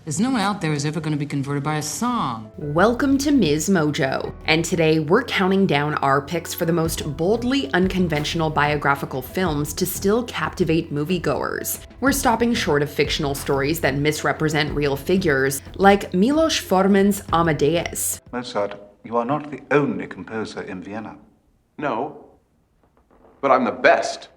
There's no one out there who's ever going to be converted by a song. Welcome to Ms. Mojo, and today we're counting down our picks for the most boldly unconventional biographical films to still captivate moviegoers. We're stopping short of fictional stories that misrepresent real figures, like Milos Forman's Amadeus. Mozart, you are not the only composer in Vienna. No, but I'm the best.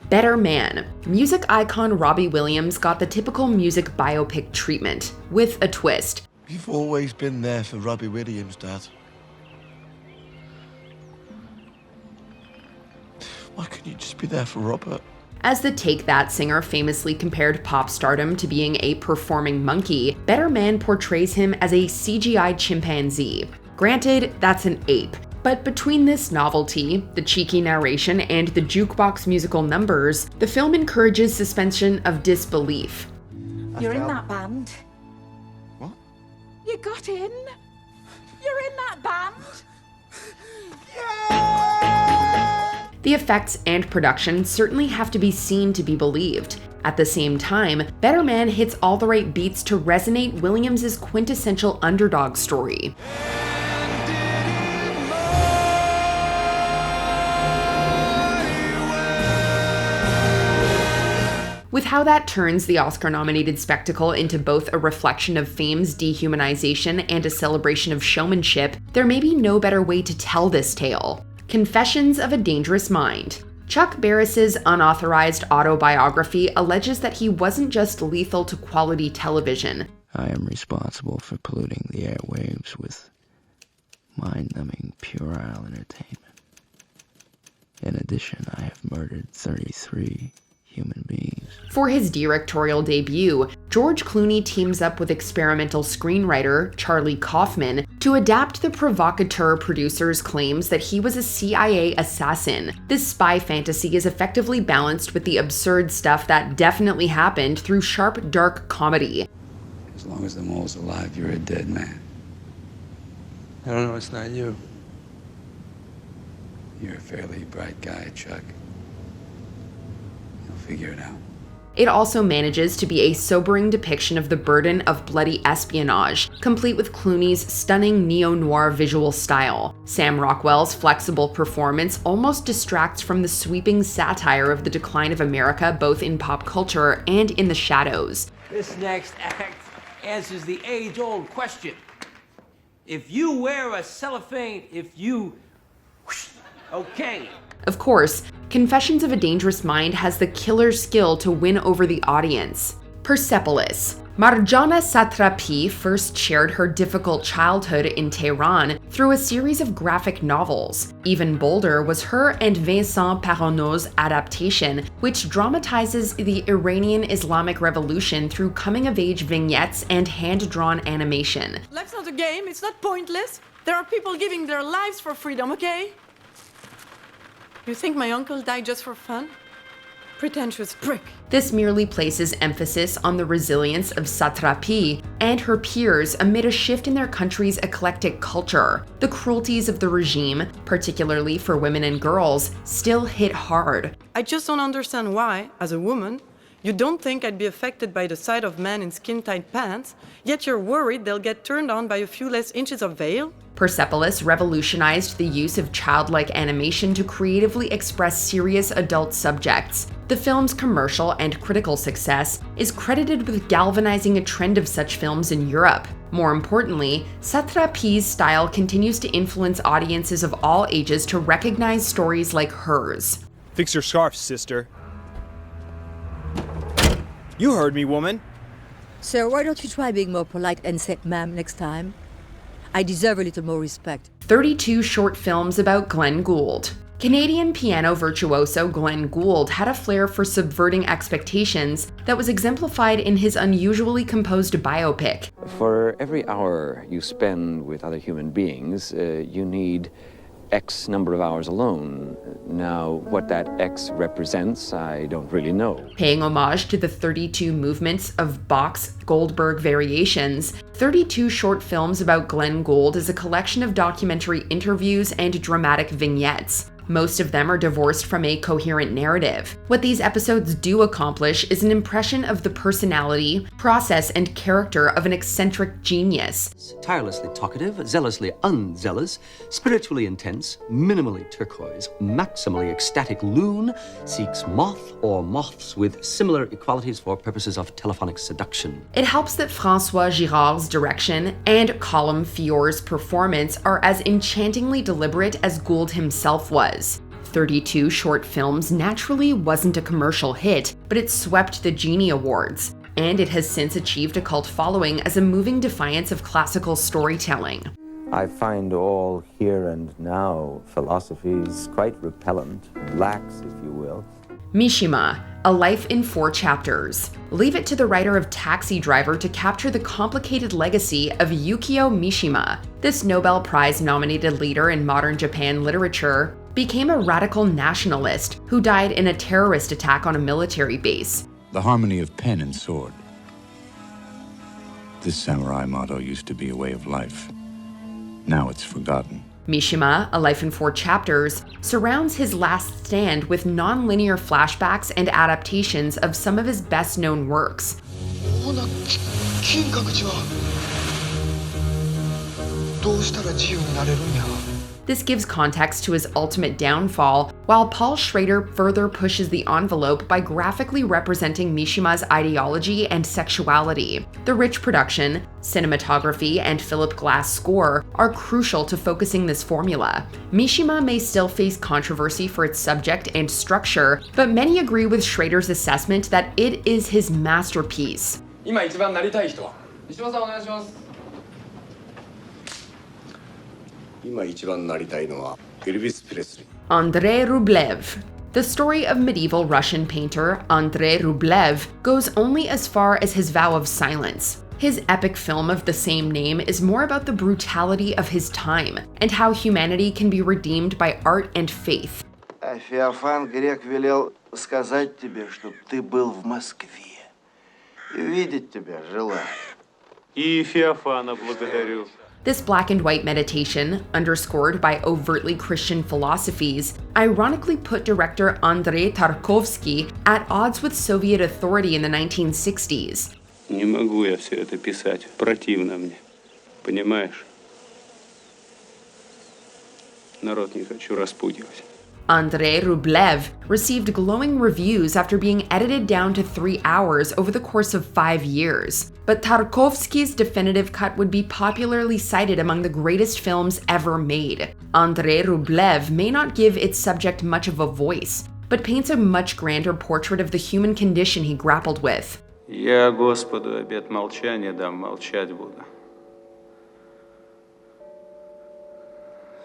Better Man. Music icon Robbie Williams got the typical music biopic treatment, with a twist. You've always been there for Robbie Williams, Dad. Why couldn't you just be there for Robert? As the Take That singer famously compared pop stardom to being a performing monkey, Better Man portrays him as a CGI chimpanzee. Granted, that's an ape. But between this novelty, the cheeky narration, and the jukebox musical numbers, the film encourages suspension of disbelief. You're in that band. What? You got in. You're in that band. The effects and production certainly have to be seen to be believed. At the same time, Better Man hits all the right beats to resonate Williams' quintessential underdog story. With how that turns the Oscar-nominated spectacle into both a reflection of fame's dehumanization and a celebration of showmanship, there may be no better way to tell this tale. Confessions of a Dangerous Mind. Chuck Barris's unauthorized autobiography alleges that he wasn't just lethal to quality television. I am responsible for polluting the airwaves with mind-numbing puerile entertainment. In addition, I have murdered 33 human beings. For his directorial debut, George Clooney teams up with experimental screenwriter Charlie Kaufman to adapt the provocateur producer's claims that he was a CIA assassin. This spy fantasy is effectively balanced with the absurd stuff that definitely happened through sharp, dark comedy. As long as the mole's alive, you're a dead man. I don't know, it's not you. You're a fairly bright guy, Chuck. You'll figure it out. It also manages to be a sobering depiction of the burden of bloody espionage, complete with Clooney's stunning neo-noir visual style. Sam Rockwell's flexible performance almost distracts from the sweeping satire of the decline of America both in pop culture and in the shadows. This next act answers the age-old question. If you wear a cellophane, okay. Of course, Confessions of a Dangerous Mind has the killer skill to win over the audience. Persepolis. Marjana Satrapi first shared her difficult childhood in Tehran through a series of graphic novels. Even bolder was her and Vincent Perronneau's adaptation, which dramatizes the Iranian Islamic Revolution through coming-of-age vignettes and hand-drawn animation. Life's not a game, it's not pointless. There are people giving their lives for freedom, okay? You think my uncle died just for fun? Pretentious prick. This merely places emphasis on the resilience of Satrapi and her peers amid a shift in their country's eclectic culture. The cruelties of the regime, particularly for women and girls, still hit hard. I just don't understand why, as a woman, you don't think I'd be affected by the sight of men in skin-tight pants, yet you're worried they'll get turned on by a few less inches of veil? Persepolis revolutionized the use of childlike animation to creatively express serious adult subjects. The film's commercial and critical success is credited with galvanizing a trend of such films in Europe. More importantly, Satrapi's style continues to influence audiences of all ages to recognize stories like hers. Fix your scarf, sister. You heard me, woman. Sir, why don't you try being more polite and say ma'am next time? I deserve a little more respect. 32 short films about Glenn Gould. Canadian piano virtuoso Glenn Gould had a flair for subverting expectations that was exemplified in his unusually composed biopic. For every hour you spend with other human beings, you need X number of hours alone. Now, what that X represents, I don't really know. Paying homage to the 32 movements of Bach's Goldberg Variations, 32 short films about Glenn Gould is a collection of documentary interviews and dramatic vignettes. Most of them are divorced from a coherent narrative. What these episodes do accomplish is an impression of the personality, process, and character of an eccentric genius. Tirelessly talkative, zealously unzealous, spiritually intense, minimally turquoise, maximally ecstatic loon, seeks moth or moths with similar equalities for purposes of telephonic seduction. It helps that François Girard's direction and Colm Feore's performance are as enchantingly deliberate as Gould himself was. 32 short films naturally wasn't a commercial hit, but it swept the Genie Awards, and it has since achieved a cult following as a moving defiance of classical storytelling. I find all here and now philosophies quite repellent, lax, if you will. Mishima, A Life in 4 Chapters. Leave it to the writer of Taxi Driver to capture the complicated legacy of Yukio Mishima. This Nobel Prize-nominated leader in modern Japan literature became a radical nationalist who died in a terrorist attack on a military base. The harmony of pen and sword. This samurai motto used to be a way of life. Now it's forgotten. Mishima, A Life in 4 Chapters, surrounds his last stand with non-linear flashbacks and adaptations of some of his best-known works. This gives context to his ultimate downfall, while Paul Schrader further pushes the envelope by graphically representing Mishima's ideology and sexuality. The rich production, cinematography, and Philip Glass score are crucial to focusing this formula. Mishima may still face controversy for its subject and structure, but many agree with Schrader's assessment that it is his masterpiece. Andrei Rublev. The story of medieval Russian painter Andrei Rublev goes only as far as his vow of silence. His epic film of the same name is more about the brutality of his time and how humanity can be redeemed by art and faith. Феофан Грек велел сказать тебе, чтоб ты был в Москве. И видеть тебя желаю. И Феофана благодарю. This black and white meditation, underscored by overtly Christian philosophies, ironically put director Andrei Tarkovsky at odds with Soviet authority in the 1960s. Не могу я все это писать, противно мне, понимаешь? Народ не хочу распугивать. Andrei Rublev received glowing reviews after being edited down to 3 hours over the course of 5 years. But Tarkovsky's definitive cut would be popularly cited among the greatest films ever made. Andrei Rublev may not give its subject much of a voice, but paints a much grander portrait of the human condition he grappled with. Я Господу обет молчания дам, молчать буду.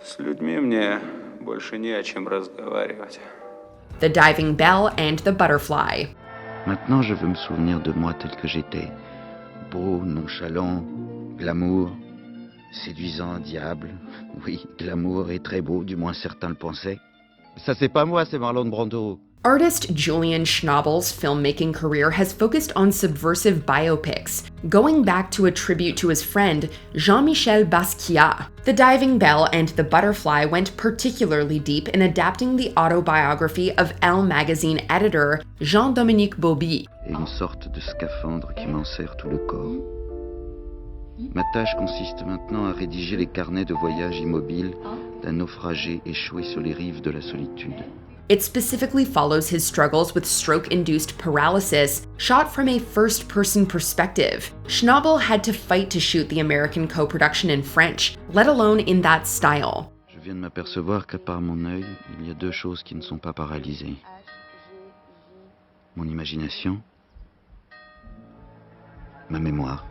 С людьми мне больше не о чем разговаривать. The Diving Bell and the Butterfly. Maintenant, je veux me souvenir de moi tel que j'étais. Beau, nonchalant, glamour, séduisant, diable. Oui, glamour et très beau, du moins certains le pensaient. Ça, c'est pas moi, c'est Marlon Brando. Artist Julian Schnabel's filmmaking career has focused on subversive biopics, going back to a tribute to his friend, Jean-Michel Basquiat. The Diving Bell and the Butterfly went particularly deep in adapting the autobiography of Elle magazine editor Jean-Dominique Bauby. Et une sorte de scaphandre qui m'enserre tout le corps. Ma tâche consiste maintenant à rédiger les carnets de voyage immobiles d'un naufragé échoué sur les rives de la solitude. It specifically follows his struggles with stroke-induced paralysis, shot from a first-person perspective. Schnabel had to fight to shoot the American co-production in French, let alone in that style. Je viens de m'apercevoir qu'à part mon œil, il y a deux choses qui ne sont pas paralysées. Mon imagination, ma mémoire.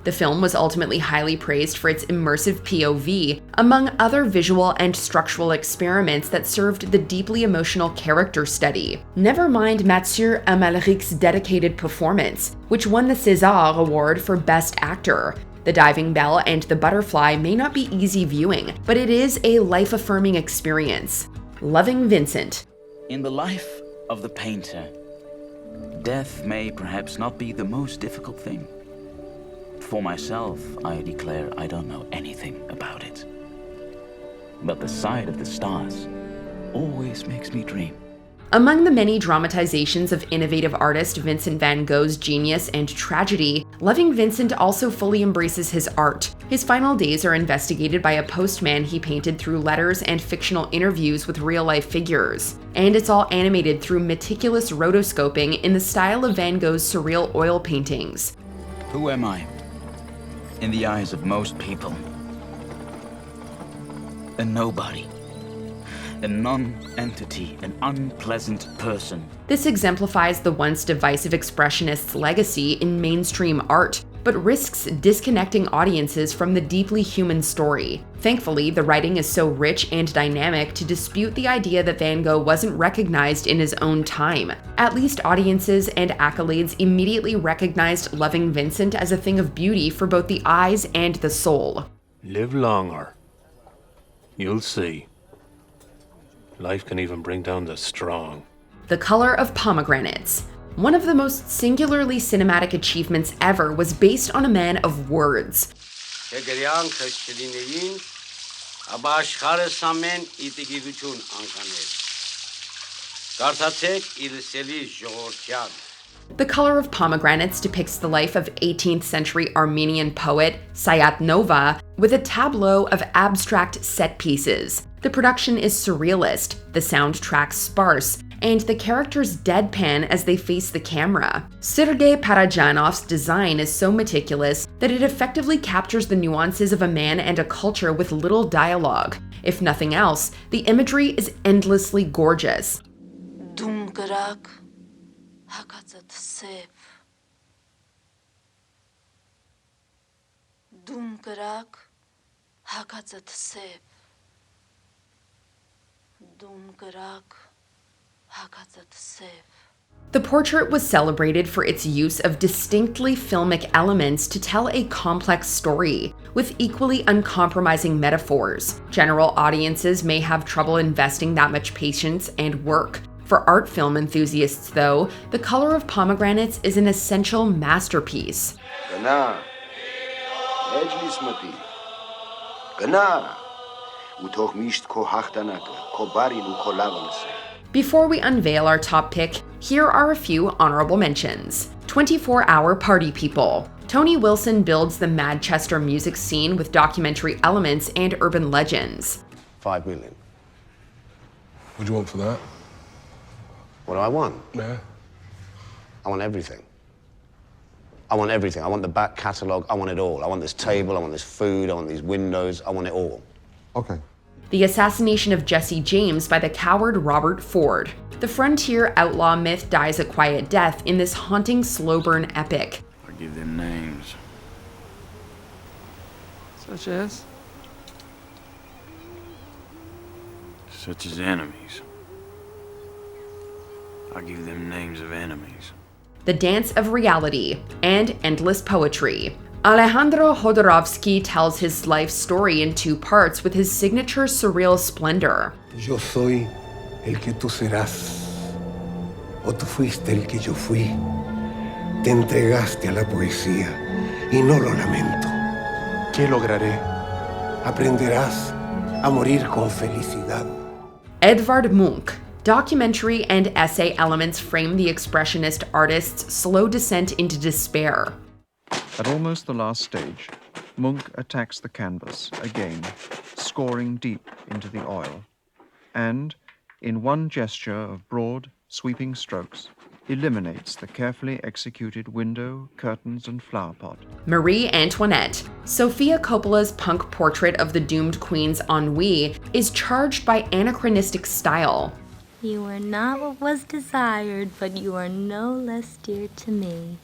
The film was ultimately highly praised for its immersive POV, among other visual and structural experiments that served the deeply emotional character study. Never mind Mathieu Amalric's dedicated performance, which won the César Award for Best Actor. The Diving Bell and the Butterfly may not be easy viewing, but it is a life-affirming experience. Loving Vincent. In the life of the painter, death may perhaps not be the most difficult thing. For myself, I declare I don't know anything about it. But the sight of the stars always makes me dream. Among the many dramatizations of innovative artist Vincent van Gogh's genius and tragedy, Loving Vincent also fully embraces his art. His final days are investigated by a postman he painted through letters and fictional interviews with real-life figures. And it's all animated through meticulous rotoscoping in the style of Van Gogh's surreal oil paintings. Who am I? In the eyes of most people. A nobody. A non-entity, an unpleasant person. This exemplifies the once divisive expressionist's legacy in mainstream art, but risks disconnecting audiences from the deeply human story. Thankfully, the writing is so rich and dynamic to dispute the idea that Van Gogh wasn't recognized in his own time. At least audiences and accolades immediately recognized Loving Vincent as a thing of beauty for both the eyes and the soul. Live longer. You'll see. Life can even bring down the strong. The Color of Pomegranates. One of the most singularly cinematic achievements ever was based on a man of words. The Color of Pomegranates depicts the life of 18th century Armenian poet Sayat Nova with a tableau of abstract set pieces. The production is surrealist, the soundtrack sparse, and the characters deadpan as they face the camera. Sergei Parajanov's design is so meticulous that it effectively captures the nuances of a man and a culture with little dialogue. If nothing else, the imagery is endlessly gorgeous. The portrait was celebrated for its use of distinctly filmic elements to tell a complex story, with equally uncompromising metaphors. General audiences may have trouble investing that much patience and work. For art film enthusiasts, though, The Color of Pomegranates is an essential masterpiece. Before we unveil our top pick, here are a few honorable mentions. 24-Hour Party People. Tony Wilson builds the Manchester music scene with documentary elements and urban legends. 5 million. What do you want for that? What do I want? Yeah. I want everything. I want everything. I want the back catalogue. I want it all. I want this table. I want this food. I want these windows. I want it all. Okay. The assassination of Jesse James by the coward Robert Ford. The frontier outlaw myth dies a quiet death in this haunting slow burn epic. I give them names. Such as? Such as enemies. I give them names of enemies. The Dance of Reality, and Endless Poetry. Alejandro Jodorowsky tells his life story in 2 parts with his signature surreal splendor. Yo soy el que tú serás, o tú fuiste el que yo fui. Te entregaste a la poesía y no lo lamento. ¿Qué lograré? Aprenderás a morir con felicidad. Edvard Munch. Documentary and essay elements frame the expressionist artist's slow descent into despair. At almost the last stage, Munch attacks the canvas again, scoring deep into the oil, and, in one gesture of broad, sweeping strokes, eliminates the carefully executed window, curtains, and flower pot. Marie Antoinette. Sofia Coppola's punk portrait of the doomed queen's ennui is charged by anachronistic style. You are not what was desired, but you are no less dear to me.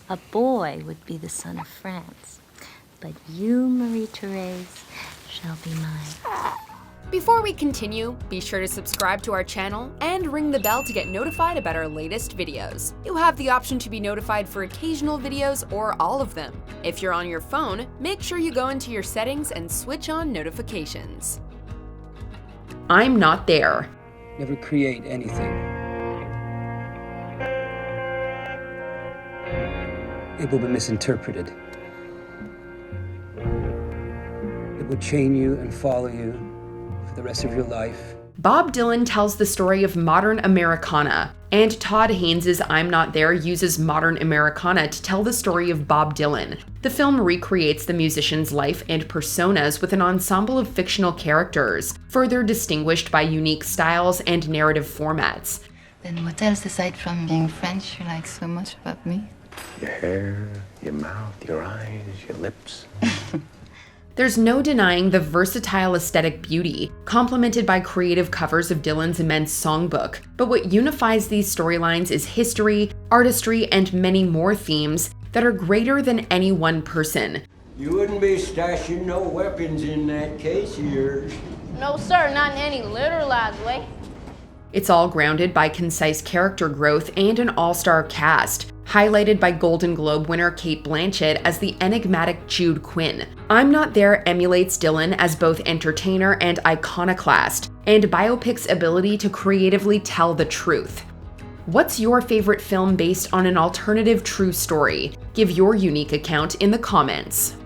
A boy would be the son of France, but you, Marie-Therese, shall be mine. Before we continue, be sure to subscribe to our channel and ring the bell to get notified about our latest videos. You have the option to be notified for occasional videos or all of them. If you're on your phone, make sure you go into your settings and switch on notifications. I'm Not There. Never create anything. It will be misinterpreted. It will chain you and follow you for the rest of your life. Bob Dylan tells the story of modern Americana, and Todd Haynes' I'm Not There uses modern Americana to tell the story of Bob Dylan. The film recreates the musician's life and personas with an ensemble of fictional characters, further distinguished by unique styles and narrative formats. Then what else, aside from being French, you like so much about me? Your hair, your mouth, your eyes, your lips. There's no denying the versatile aesthetic beauty, complemented by creative covers of Dylan's immense songbook. But what unifies these storylines is history, artistry, and many more themes that are greater than any one person. You wouldn't be stashing no weapons in that case of yours. No, sir, not in any literalized way. It's all grounded by concise character growth and an all-star cast, highlighted by Golden Globe winner Cate Blanchett as the enigmatic Jude Quinn. I'm Not There emulates Dylan as both entertainer and iconoclast, and Biopic's ability to creatively tell the truth. What's your favorite film based on an alternative true story? Give your unique account in the comments.